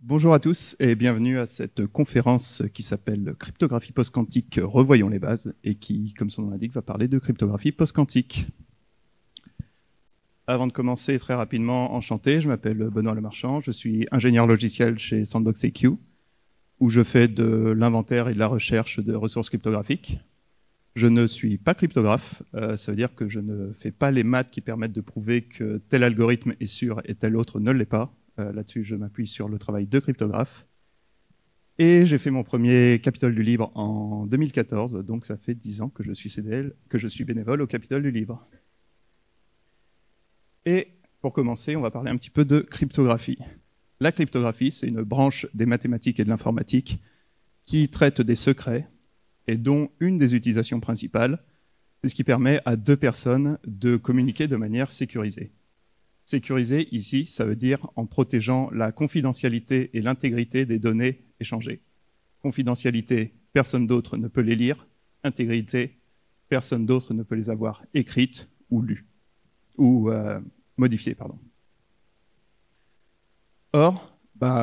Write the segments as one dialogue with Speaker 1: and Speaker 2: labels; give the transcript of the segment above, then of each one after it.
Speaker 1: Bonjour à tous et bienvenue à cette conférence qui s'appelle Cryptographie post-quantique, revoyons les bases, et qui, comme son nom l'indique, va parler de cryptographie post-quantique. Avant de commencer, très rapidement, enchanté, je m'appelle Benoît Lemarchand, je suis ingénieur logiciel chez SandboxAQ, où je fais de l'inventaire et de la recherche de ressources cryptographiques. Je ne suis pas cryptographe, ça veut dire que je ne fais pas les maths qui permettent de prouver que tel algorithme est sûr et tel autre ne l'est pas. Là-dessus, je m'appuie sur le travail de cryptographe. Et j'ai fait mon premier Capitole du Libre en 2014, donc ça fait 10 ans que je suis CDL, que je suis bénévole au Capitole du Libre. Et pour commencer, on va parler un petit peu de cryptographie. La cryptographie, c'est une branche des mathématiques et de l'informatique qui traite des secrets et dont une des utilisations principales, c'est ce qui permet à deux personnes de communiquer de manière sécurisée. Sécurisé, ici, ça veut dire en protégeant la confidentialité et l'intégrité des données échangées. Confidentialité, personne d'autre ne peut les lire. Intégrité, personne d'autre ne peut les avoir écrites ou lues, ou modifiées, pardon. Or,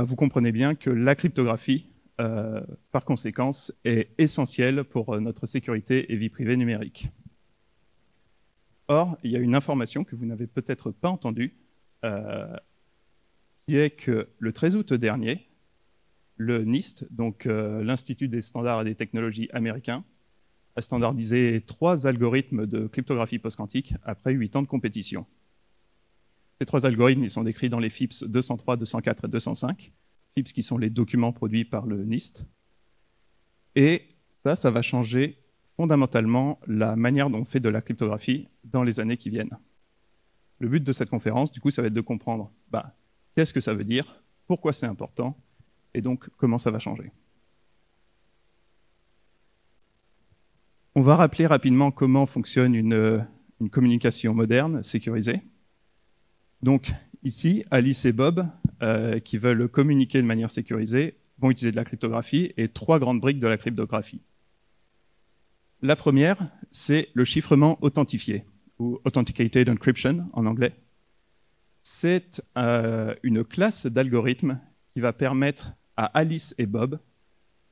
Speaker 1: vous comprenez bien que la cryptographie, par conséquence, est essentielle pour notre sécurité et vie privée numérique. Or, il y a une information que vous n'avez peut-être pas entendue, qui est que le 13 août dernier, le NIST, donc l'Institut des standards et des technologies américains, a standardisé 3 algorithmes de cryptographie post-quantique après 8 ans de compétition. Ces 3 algorithmes, ils sont décrits dans les FIPS 203, 204 et 205, FIPS qui sont les documents produits par le NIST. Et ça va changer fondamentalement la manière dont on fait de la cryptographie dans les années qui viennent. Le but de cette conférence, du coup, ça va être de comprendre qu'est-ce que ça veut dire, pourquoi c'est important, et donc comment ça va changer. On va rappeler rapidement comment fonctionne une communication moderne, sécurisée. Donc ici, Alice et Bob, qui veulent communiquer de manière sécurisée, vont utiliser de la cryptographie et 3 grandes briques de la cryptographie. La première, c'est le chiffrement authentifié, ou Authenticated Encryption en anglais. C'est une classe d'algorithmes qui va permettre à Alice et Bob,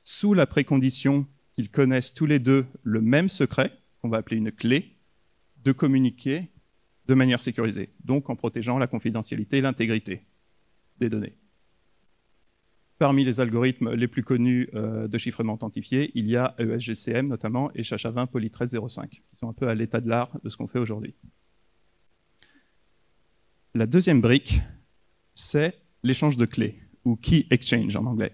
Speaker 1: sous la précondition qu'ils connaissent tous les deux le même secret, qu'on va appeler une clé, de communiquer de manière sécurisée, donc en protégeant la confidentialité et l'intégrité des données. Parmi les algorithmes les plus connus de chiffrement authentifié, il y a ESGCM notamment et SHA-20 Poly 1305, qui sont un peu à l'état de l'art de ce qu'on fait aujourd'hui. La deuxième brique, c'est l'échange de clés, ou Key Exchange en anglais.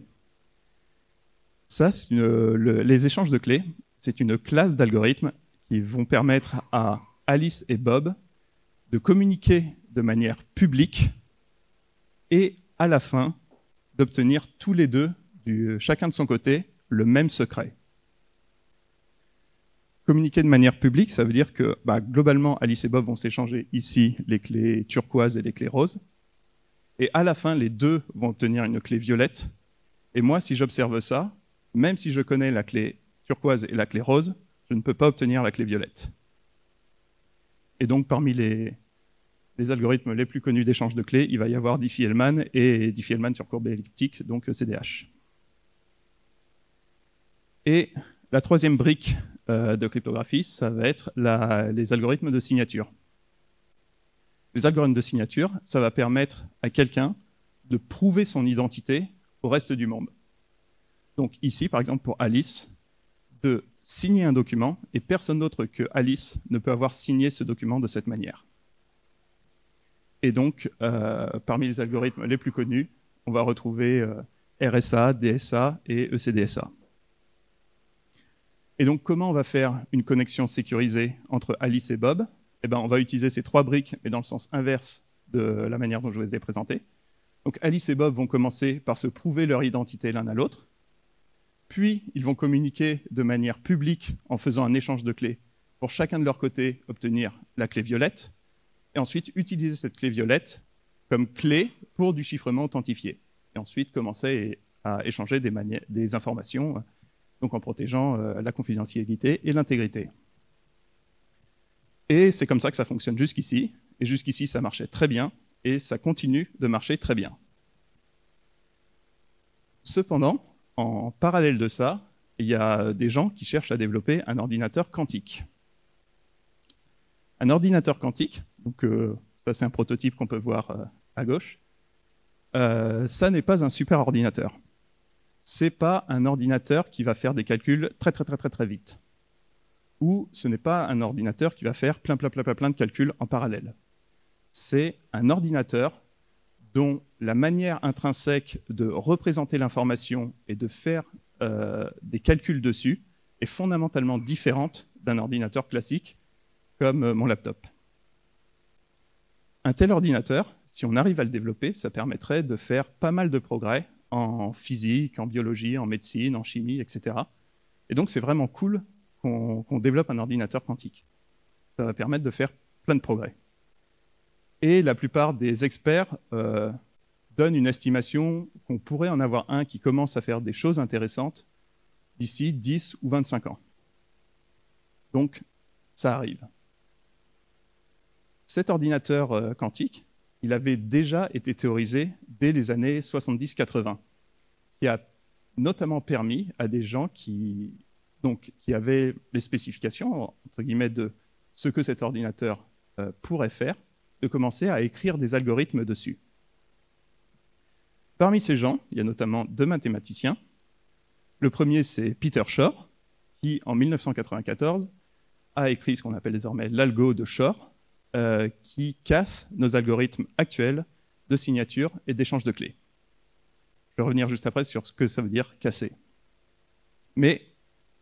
Speaker 1: Ça, les échanges de clés, c'est une classe d'algorithmes qui vont permettre à Alice et Bob de communiquer de manière publique et à la fin d'obtenir tous les deux, chacun de son côté, le même secret. Communiquer de manière publique, ça veut dire que globalement, Alice et Bob vont s'échanger ici les clés turquoises et les clés roses. Et à la fin, les deux vont obtenir une clé violette. Et moi, si j'observe ça, même si je connais la clé turquoise et la clé rose, je ne peux pas obtenir la clé violette. Et donc, parmi les algorithmes les plus connus d'échange de clés, il va y avoir Diffie-Hellman et Diffie-Hellman sur courbe elliptique, donc CDH. Et la troisième brique de cryptographie, ça va être les algorithmes de signature. Les algorithmes de signature, ça va permettre à quelqu'un de prouver son identité au reste du monde. Donc ici, par exemple, pour Alice, de signer un document, et personne d'autre que Alice ne peut avoir signé ce document de cette manière. Et donc, parmi les algorithmes les plus connus, on va retrouver RSA, DSA et ECDSA. Et donc, comment on va faire une connexion sécurisée entre Alice et Bob ? On va utiliser ces 3 briques, mais dans le sens inverse de la manière dont je vous les ai présentées. Donc, Alice et Bob vont commencer par se prouver leur identité l'un à l'autre. Puis, ils vont communiquer de manière publique en faisant un échange de clés pour chacun de leur côté obtenir la clé violette. Et ensuite utiliser cette clé violette comme clé pour du chiffrement authentifié. Et ensuite commencer à échanger des informations, donc en protégeant la confidentialité et l'intégrité. Et c'est comme ça que ça fonctionne jusqu'ici. Et jusqu'ici, ça marchait très bien. Et ça continue de marcher très bien. Cependant, en parallèle de ça, il y a des gens qui cherchent à développer un ordinateur quantique. Un ordinateur quantique, donc ça c'est un prototype qu'on peut voir à gauche, ça n'est pas un super ordinateur. C'est pas un ordinateur qui va faire des calculs très vite. Ou ce n'est pas un ordinateur qui va faire plein de calculs en parallèle. C'est un ordinateur dont la manière intrinsèque de représenter l'information et de faire des calculs dessus est fondamentalement différente d'un ordinateur classique comme mon laptop. Un tel ordinateur, si on arrive à le développer, ça permettrait de faire pas mal de progrès en physique, en biologie, en médecine, en chimie, etc. Et donc c'est vraiment cool qu'on développe un ordinateur quantique. Ça va permettre de faire plein de progrès. Et la plupart des experts donnent une estimation qu'on pourrait en avoir un qui commence à faire des choses intéressantes d'ici 10 ou 25 ans. Donc, ça arrive. Cet ordinateur quantique, il avait déjà été théorisé dès les années 70-80, ce qui a notamment permis à des gens qui avaient les spécifications, entre guillemets, de ce que cet ordinateur pourrait faire, de commencer à écrire des algorithmes dessus. Parmi ces gens, il y a notamment deux mathématiciens. Le premier, c'est Peter Shor, qui, en 1994, a écrit ce qu'on appelle désormais l'algo de Shor, qui casse nos algorithmes actuels de signature et d'échange de clés. Je vais revenir juste après sur ce que ça veut dire casser. Mais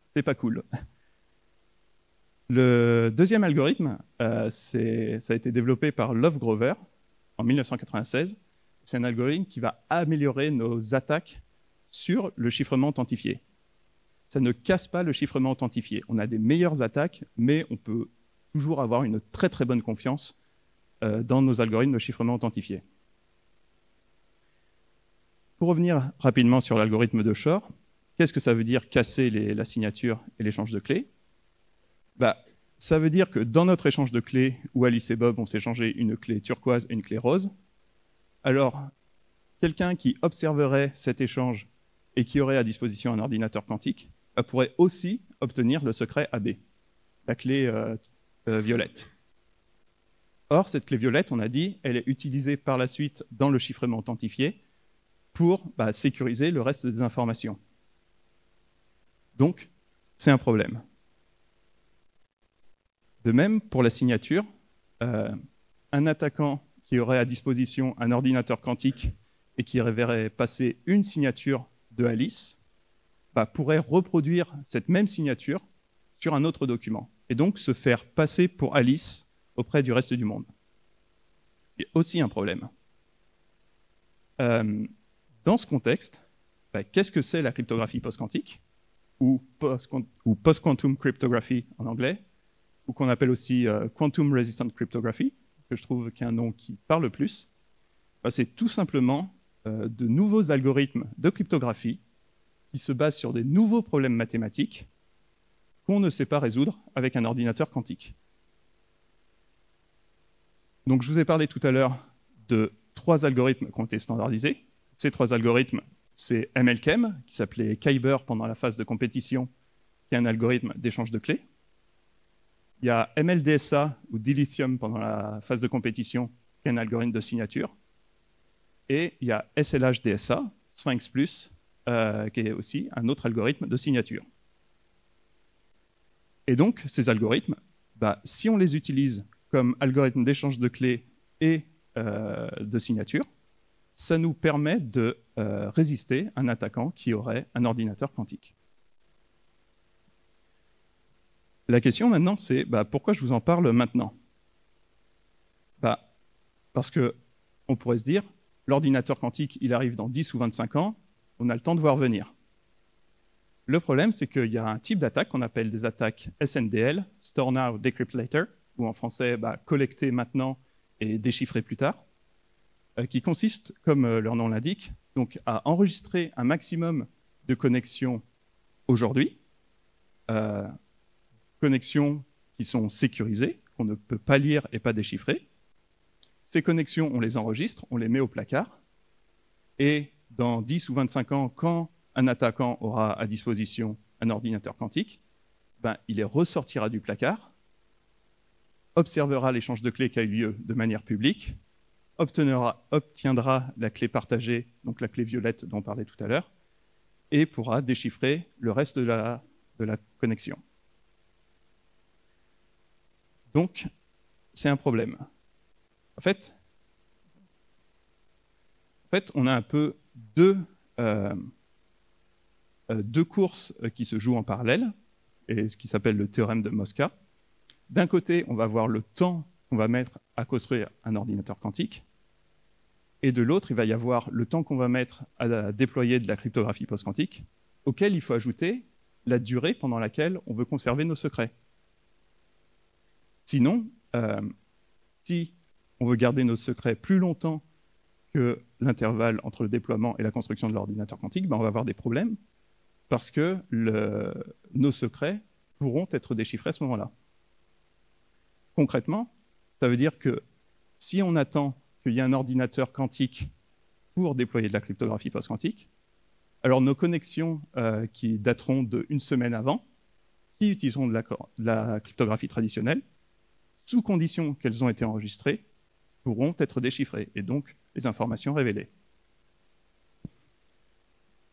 Speaker 1: c'est pas cool. Le deuxième algorithme, ça a été développé par Love Grover en 1996. C'est un algorithme qui va améliorer nos attaques sur le chiffrement authentifié. Ça ne casse pas le chiffrement authentifié. On a des meilleures attaques, mais on peut toujours avoir une très bonne confiance dans nos algorithmes de chiffrement authentifié. Pour revenir rapidement sur l'algorithme de Shor, qu'est-ce que ça veut dire casser la signature et l'échange de clés? Ça veut dire que dans notre échange de clés, où Alice et Bob vont s'échanger une clé turquoise et une clé rose, alors quelqu'un qui observerait cet échange et qui aurait à disposition un ordinateur quantique pourrait aussi obtenir le secret AB, la clé violette. Or, cette clé violette, on a dit, elle est utilisée par la suite dans le chiffrement authentifié pour sécuriser le reste des informations. Donc, c'est un problème. De même, pour la signature, un attaquant qui aurait à disposition un ordinateur quantique et qui verrait passer une signature de Alice pourrait reproduire cette même signature sur un autre document et donc se faire passer pour Alice auprès du reste du monde. C'est aussi un problème. Dans ce contexte, qu'est-ce que c'est la cryptographie post-quantique ou post-quantum cryptography en anglais, ou qu'on appelle aussi quantum resistant cryptography, que je trouve qu'il y a un nom qui parle plus? C'est tout simplement de nouveaux algorithmes de cryptographie qui se basent sur des nouveaux problèmes mathématiques qu'on ne sait pas résoudre avec un ordinateur quantique. Donc je vous ai parlé tout à l'heure de 3 algorithmes qui ont été standardisés. Ces 3 algorithmes, c'est MLChem, qui s'appelait Kyber pendant la phase de compétition, qui est un algorithme d'échange de clés. Il y a MLDSA, ou Dilithium, pendant la phase de compétition, qui est un algorithme de signature. Et il y a SLH-DSA, Sphinx+, qui est aussi un autre algorithme de signature. Et donc, ces algorithmes, si on les utilise comme algorithme d'échange de clés et de signature, ça nous permet de résister à un attaquant qui aurait un ordinateur quantique. La question maintenant, c'est pourquoi je vous en parle maintenant? Parce qu'on pourrait se dire, l'ordinateur quantique, il arrive dans 10 ou 25 ans, on a le temps de voir venir. Le problème, c'est qu'il y a un type d'attaque qu'on appelle des attaques SNDL, Store Now, Decrypt Later, ou en français, collecter maintenant et déchiffrer plus tard, qui consiste, comme leur nom l'indique, donc à enregistrer un maximum de connexions aujourd'hui, connexions qui sont sécurisées, qu'on ne peut pas lire et pas déchiffrer. Ces connexions, on les enregistre, on les met au placard, et dans 10 ou 25 ans, quand un attaquant aura à disposition un ordinateur quantique, ben, il les ressortira du placard, observera l'échange de clés qui a eu lieu de manière publique, obtiendra la clé partagée, donc la clé violette dont on parlait tout à l'heure, et pourra déchiffrer le reste de la connexion. Donc, c'est un problème. En fait, on a un peu deux courses qui se jouent en parallèle, et ce qui s'appelle le théorème de Mosca. D'un côté, on va voir le temps qu'on va mettre à construire un ordinateur quantique, et de l'autre, il va y avoir le temps qu'on va mettre à déployer de la cryptographie post-quantique, auquel il faut ajouter la durée pendant laquelle on veut conserver nos secrets. Sinon, si on veut garder nos secrets plus longtemps que l'intervalle entre le déploiement et la construction de l'ordinateur quantique, ben on va avoir des problèmes, parce que nos secrets pourront être déchiffrés à ce moment-là. Concrètement, ça veut dire que si on attend qu'il y ait un ordinateur quantique pour déployer de la cryptographie post-quantique, alors nos connexions qui dateront d'une semaine avant, qui utiliseront de la cryptographie traditionnelle, sous condition qu'elles ont été enregistrées, pourront être déchiffrées, et donc les informations révélées.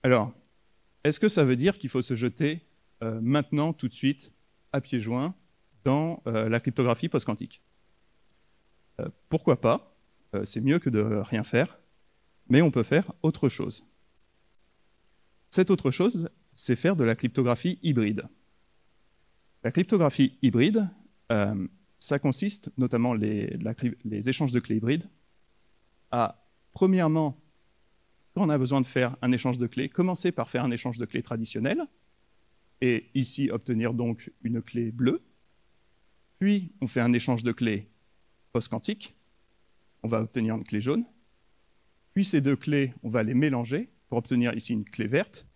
Speaker 1: Alors, est-ce que ça veut dire qu'il faut se jeter maintenant, tout de suite, à pieds joints, dans la cryptographie post-quantique? Pourquoi pas? C'est mieux que de rien faire, mais on peut faire autre chose. Cette autre chose, c'est faire de la cryptographie hybride. La cryptographie hybride, ça consiste, notamment les échanges de clés hybrides, à, premièrement, quand on a besoin de faire un échange de clés, commencer par faire un échange de clés traditionnel, et ici obtenir donc une clé bleue. Puis on fait un échange de clés post-quantique, on va obtenir une clé jaune. Puis ces deux clés, on va les mélanger pour obtenir ici une clé verte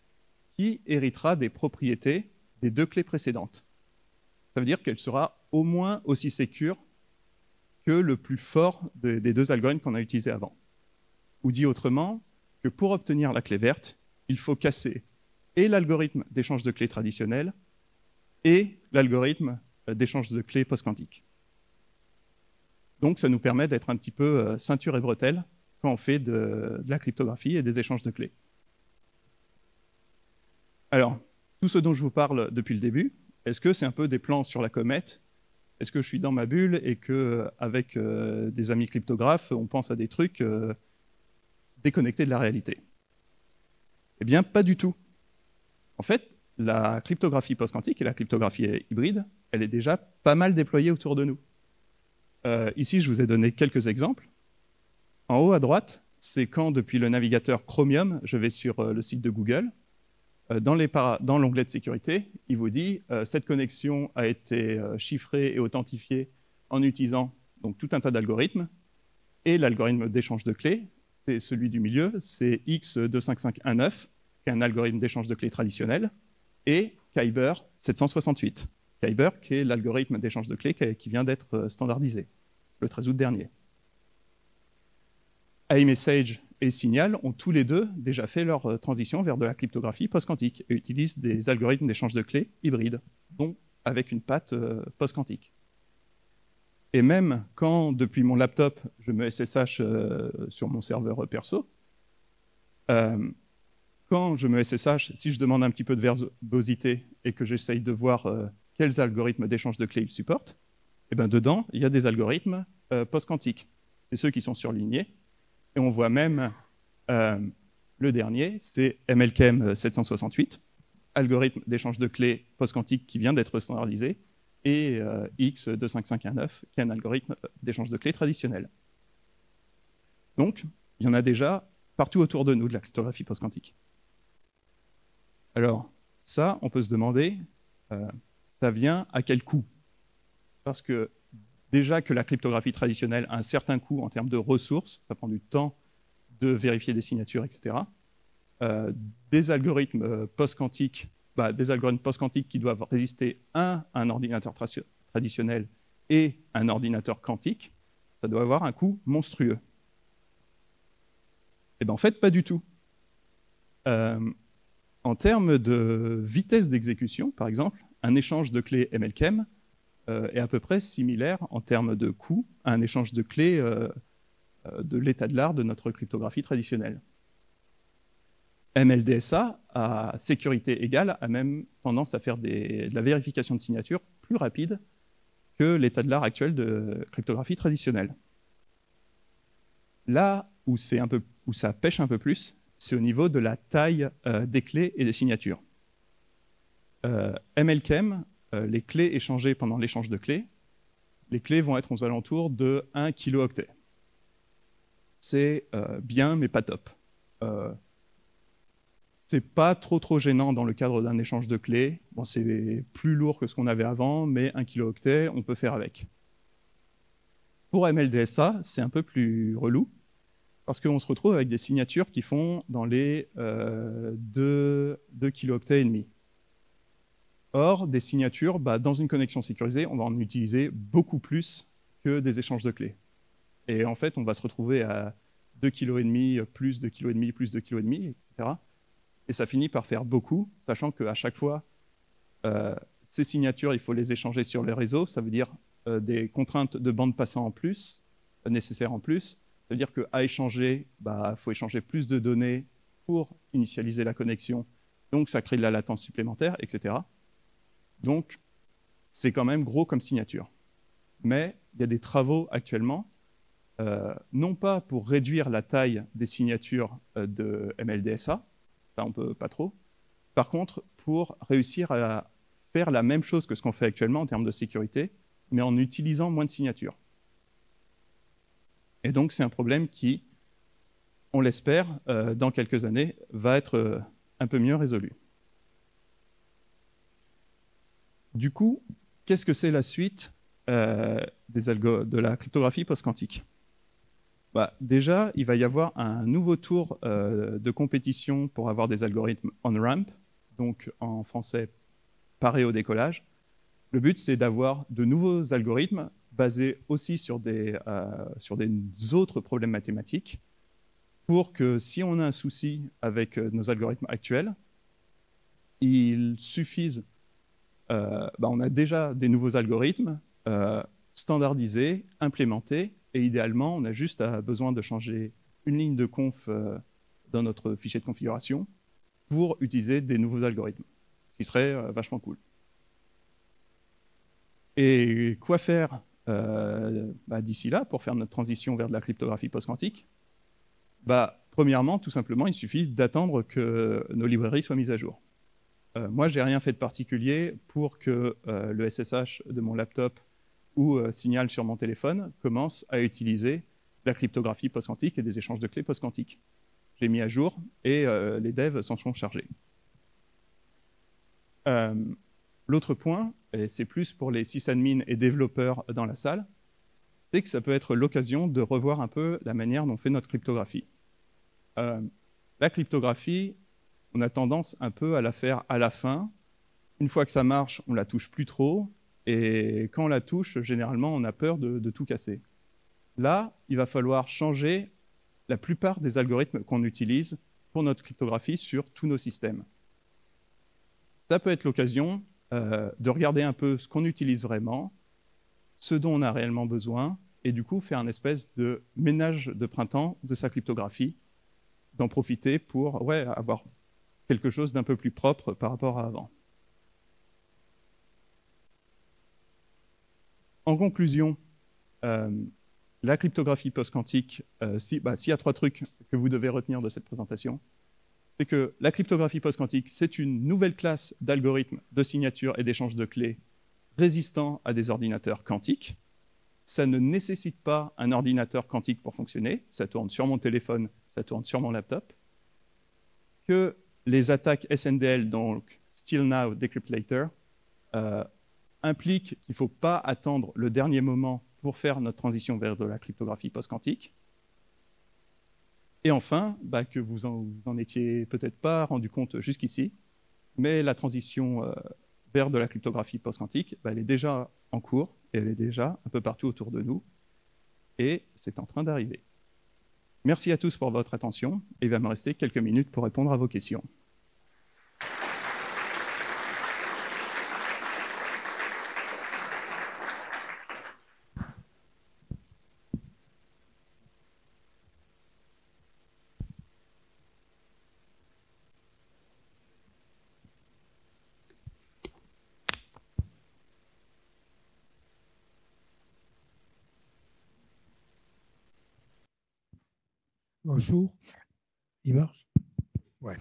Speaker 1: qui héritera des propriétés des deux clés précédentes. Ça veut dire qu'elle sera au moins aussi sécure que le plus fort des deux algorithmes qu'on a utilisés avant. Ou dit autrement, que pour obtenir la clé verte, il faut casser et l'algorithme d'échange de clés traditionnel et l'algorithme d'échange de clés post-quantique. Donc ça nous permet d'être un petit peu ceinture et bretelle quand on fait de la cryptographie et des échanges de clés. Alors, tout ce dont je vous parle depuis le début, est-ce que c'est un peu des plans sur la comète? Est-ce que je suis dans ma bulle et qu'avec des amis cryptographes, on pense à des trucs déconnectés de la réalité? Eh bien, pas du tout. En fait, la cryptographie post-quantique et la cryptographie hybride, elle est déjà pas mal déployée autour de nous. Ici, je vous ai donné quelques exemples. En haut à droite, c'est quand, depuis le navigateur Chromium, je vais sur le site de Google. Dans l'onglet de sécurité, il vous dit cette connexion a été chiffrée et authentifiée en utilisant donc, tout un tas d'algorithmes. Et l'algorithme d'échange de clés, c'est celui du milieu, c'est X25519, qui est un algorithme d'échange de clés traditionnel, et Kyber 768. Kyber, qui est l'algorithme d'échange de clés qui vient d'être standardisé le 13 août dernier. iMessage et Signal ont tous les deux déjà fait leur transition vers de la cryptographie post-quantique et utilisent des algorithmes d'échange de clés hybrides, donc avec une patte post-quantique. Et même quand, depuis mon laptop, je me SSH sur mon serveur perso, quand je me SSH, si je demande un petit peu de verbosité et que j'essaye de voir quels algorithmes d'échange de clés il supporte, et ben dedans, il y a des algorithmes post-quantiques. C'est ceux qui sont surlignés. Et on voit même le dernier, c'est MLKM 768, algorithme d'échange de clés post-quantique qui vient d'être standardisé, et X25519, qui est un algorithme d'échange de clés traditionnel. Donc, il y en a déjà partout autour de nous de la cryptographie post-quantique. Alors, ça, on peut se demander, ça vient à quel coût? Parce que déjà que la cryptographie traditionnelle a un certain coût en termes de ressources, ça prend du temps de vérifier des signatures, etc. Des algorithmes post-quantiques, qui doivent résister à un ordinateur traditionnel et un ordinateur quantique, ça doit avoir un coût monstrueux. Et bien en fait, pas du tout. En termes de vitesse d'exécution, par exemple, un échange de clés MLChem est à peu près similaire en termes de coût à un échange de clés de l'état de l'art de notre cryptographie traditionnelle. MLDSA, à sécurité égale, a même tendance à faire de la vérification de signature plus rapide que l'état de l'art actuel de cryptographie traditionnelle. Là où ça pêche un peu plus, c'est au niveau de la taille des clés et des signatures. MLChem, les clés échangées pendant l'échange de clés, les clés vont être aux alentours de 1 kilooctet. C'est bien, mais pas top. C'est pas trop gênant dans le cadre d'un échange de clés. Bon, c'est plus lourd que ce qu'on avait avant, mais 1 kilooctet, on peut faire avec. Pour MLDSA, c'est un peu plus relou, parce qu'on se retrouve avec des signatures qui font dans les 2 kilooctets et demi. Or, des signatures, dans une connexion sécurisée, on va en utiliser beaucoup plus que des échanges de clés. Et en fait, on va se retrouver à 2,5 kg, plus 2,5 kg, plus 2,5 kg, etc. Et ça finit par faire beaucoup, sachant qu'à chaque fois, ces signatures, il faut les échanger sur les réseaux. Ça veut dire des contraintes de bande passant en plus, nécessaires en plus. Ça veut dire qu'à échanger, il faut échanger plus de données pour initialiser la connexion. Donc, ça crée de la latence supplémentaire, etc. Donc, c'est quand même gros comme signature. Mais il y a des travaux actuellement, non pas pour réduire la taille des signatures de MLDSA, ça on peut pas trop, par contre, pour réussir à faire la même chose que ce qu'on fait actuellement en termes de sécurité, mais en utilisant moins de signatures. Et donc, c'est un problème qui, on l'espère, dans quelques années, va être un peu mieux résolu. Du coup, qu'est-ce que c'est la suite de la cryptographie post-quantique? Déjà, il va y avoir un nouveau tour de compétition pour avoir des algorithmes on-ramp, donc en français parés au décollage. Le but, c'est d'avoir de nouveaux algorithmes basés aussi sur des autres problèmes mathématiques, pour que si on a un souci avec nos algorithmes actuels, il suffise, on a déjà des nouveaux algorithmes standardisés, implémentés, et idéalement, on a juste besoin de changer une ligne de conf dans notre fichier de configuration pour utiliser des nouveaux algorithmes, ce qui serait vachement cool. Et quoi faire d'ici là pour faire notre transition vers de la cryptographie post-quantique? Premièrement, tout simplement, il suffit d'attendre que nos librairies soient mises à jour. Moi, j'ai rien fait de particulier pour que le SSH de mon laptop ou Signal sur mon téléphone commence à utiliser la cryptographie post-quantique et des échanges de clés post-quantiques. J'ai mis à jour et les devs s'en sont chargés. L'autre point, et c'est plus pour les sysadmins et développeurs dans la salle, c'est que ça peut être l'occasion de revoir un peu la manière dont on fait notre cryptographie. La cryptographie, on a tendance un peu à la faire à la fin. Une fois que ça marche, on la touche plus trop. Et quand on la touche, généralement, on a peur de tout casser. Là, il va falloir changer la plupart des algorithmes qu'on utilise pour notre cryptographie sur tous nos systèmes. Ça peut être l'occasion de regarder un peu ce qu'on utilise vraiment, ce dont on a réellement besoin, et du coup faire un espèce de ménage de printemps de sa cryptographie, d'en profiter pour avoir quelque chose d'un peu plus propre par rapport à avant. En conclusion, la cryptographie post-quantique, s'il y a 3 trucs que vous devez retenir de cette présentation, c'est que la cryptographie post-quantique, c'est une nouvelle classe d'algorithmes de signature et d'échange de clés résistants à des ordinateurs quantiques. Ça ne nécessite pas un ordinateur quantique pour fonctionner. Ça tourne sur mon téléphone, ça tourne sur mon laptop. Que les attaques SNDL, donc Steal Now, Decrypt Later, impliquent qu'il ne faut pas attendre le dernier moment pour faire notre transition vers de la cryptographie post-quantique. Et enfin, que vous en étiez peut-être pas rendu compte jusqu'ici, mais la transition vers de la cryptographie post-quantique, elle est déjà en cours et elle est déjà un peu partout autour de nous et c'est en train d'arriver. Merci à tous pour votre attention et il va me rester quelques minutes pour répondre à vos questions.
Speaker 2: Bonjour, il marche? Ouais.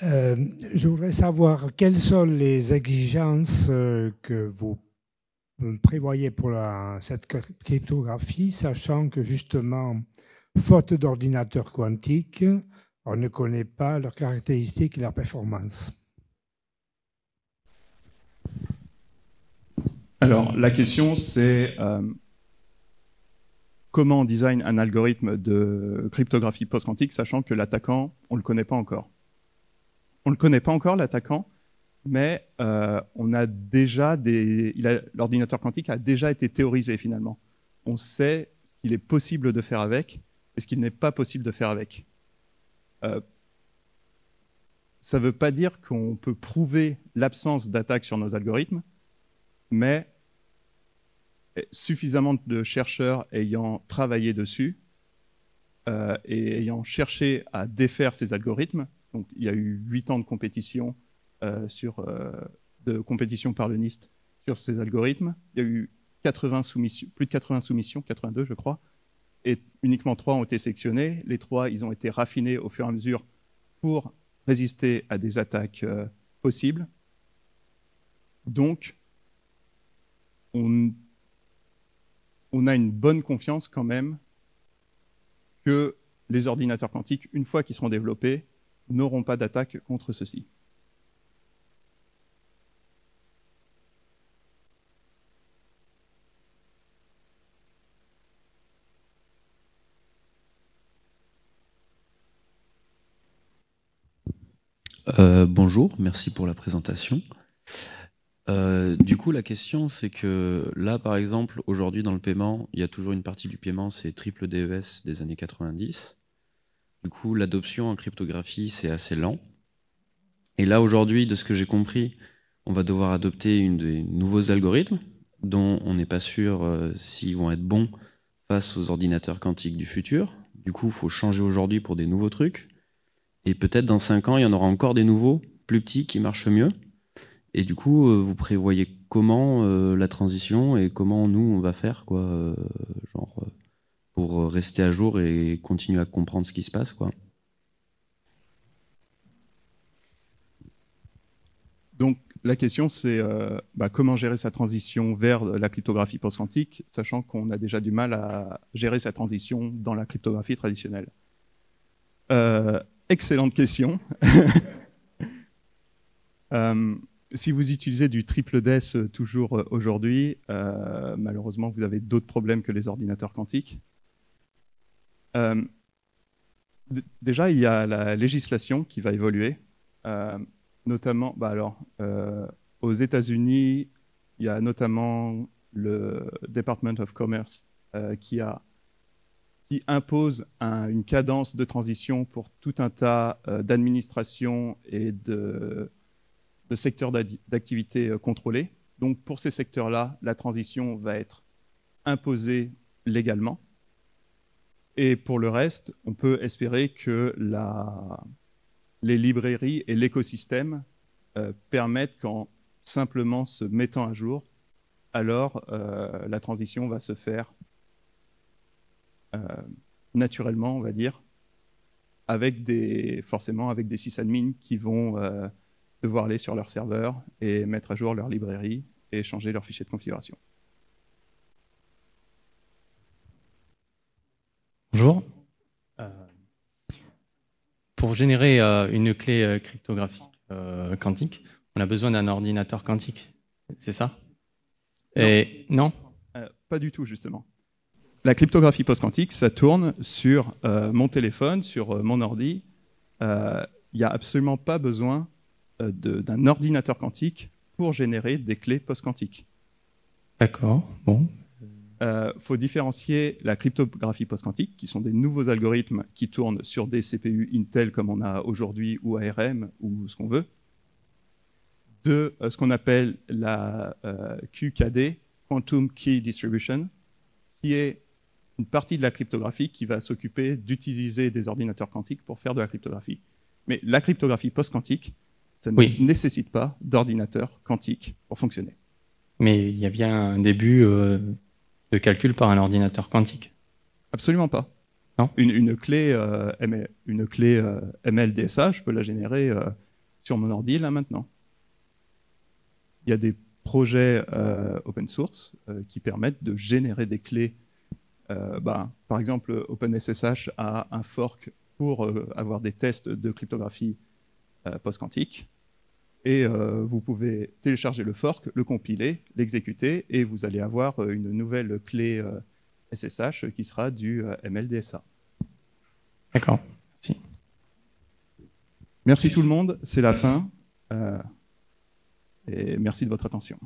Speaker 2: Je voudrais savoir quelles sont les exigences que vous prévoyez pour cette cryptographie, sachant que justement, faute d'ordinateur quantique, on ne connaît pas leurs caractéristiques et leurs performances.
Speaker 1: Alors, la question, c'est comment on design un algorithme de cryptographie post-quantique, sachant que l'attaquant, on ne le connaît pas encore. On ne le connaît pas encore, l'attaquant, mais on a déjà l'ordinateur quantique a déjà été théorisé finalement. On sait ce qu'il est possible de faire avec et ce qu'il n'est pas possible de faire avec. Ça ne veut pas dire qu'on peut prouver l'absence d'attaque sur nos algorithmes, mais suffisamment de chercheurs ayant travaillé dessus et ayant cherché à défaire ces algorithmes. Donc, il y a eu 8 ans de compétition, de compétition par le NIST sur ces algorithmes. Il y a eu 80 soumissions, plus de 80 soumissions, 82 je crois, et uniquement 3 ont été sélectionnés. Les 3, ils ont été raffinés au fur et à mesure pour résister à des attaques possibles. Donc, on a une bonne confiance quand même que les ordinateurs quantiques, une fois qu'ils seront développés, n'auront pas d'attaque contre ceux-ci.
Speaker 3: Bonjour, merci pour la présentation. Du coup, la question, c'est que là, par exemple, aujourd'hui, dans le paiement, il y a toujours une partie du paiement, c'est triple DES des années 90. Du coup, l'adoption en cryptographie, c'est assez lent. Et là, aujourd'hui, de ce que j'ai compris, on va devoir adopter des nouveaux algorithmes dont on n'est pas sûr s'ils vont être bons face aux ordinateurs quantiques du futur. Du coup, il faut changer aujourd'hui pour des nouveaux trucs. Et peut-être dans 5 ans, il y en aura encore des nouveaux, plus petits, qui marchent mieux. Et du coup, vous prévoyez comment la transition et comment nous, on va faire quoi, pour rester à jour et continuer à comprendre ce qui se passe, quoi.
Speaker 1: Donc, la question, c'est comment gérer sa transition vers la cryptographie post-quantique, sachant qu'on a déjà du mal à gérer sa transition dans la cryptographie traditionnelle. Excellente question. Si vous utilisez du triple DES toujours aujourd'hui, malheureusement, vous avez d'autres problèmes que les ordinateurs quantiques. Déjà, il y a la législation qui va évoluer. Notamment, aux États-Unis, il y a notamment le Department of Commerce qui impose une cadence de transition pour tout un tas d'administrations et de secteurs d'activité contrôlés. Donc, pour ces secteurs-là, la transition va être imposée légalement. Et pour le reste, on peut espérer que les librairies et l'écosystème permettent qu'en simplement se mettant à jour, alors la transition va se faire naturellement, on va dire, forcément avec des sysadmins qui vont devoir aller sur leur serveur et mettre à jour leur librairie et changer leur fichier de configuration.
Speaker 4: Bonjour. Pour générer une clé cryptographique quantique, on a besoin d'un ordinateur quantique, c'est ça? Et non?
Speaker 1: Pas du tout, justement. La cryptographie post-quantique, ça tourne sur mon téléphone, sur mon ordi. Il n'y a absolument pas besoin d'un ordinateur quantique pour générer des clés post-quantiques.
Speaker 4: D'accord, bon.
Speaker 1: faut différencier la cryptographie post-quantique, qui sont des nouveaux algorithmes qui tournent sur des CPU Intel comme on a aujourd'hui, ou ARM, ou ce qu'on veut, de ce qu'on appelle la QKD, Quantum Key Distribution, qui est une partie de la cryptographie qui va s'occuper d'utiliser des ordinateurs quantiques pour faire de la cryptographie. Mais la cryptographie post-quantique, ça ne nécessite pas d'ordinateur quantique pour fonctionner.
Speaker 4: Mais il y a bien un début de calcul par un ordinateur quantique.
Speaker 1: Absolument pas.
Speaker 4: Non.
Speaker 1: Une clé MLDSA, je peux la générer sur mon ordi là maintenant. Il y a des projets open source qui permettent de générer des clés. Par exemple, OpenSSH a un fork pour avoir des tests de cryptographie post-quantique. Et vous pouvez télécharger le fork, le compiler, l'exécuter, et vous allez avoir une nouvelle clé SSH qui sera du MLDSA.
Speaker 4: D'accord, merci.
Speaker 1: Merci tout le monde, c'est la fin. Et merci de votre attention.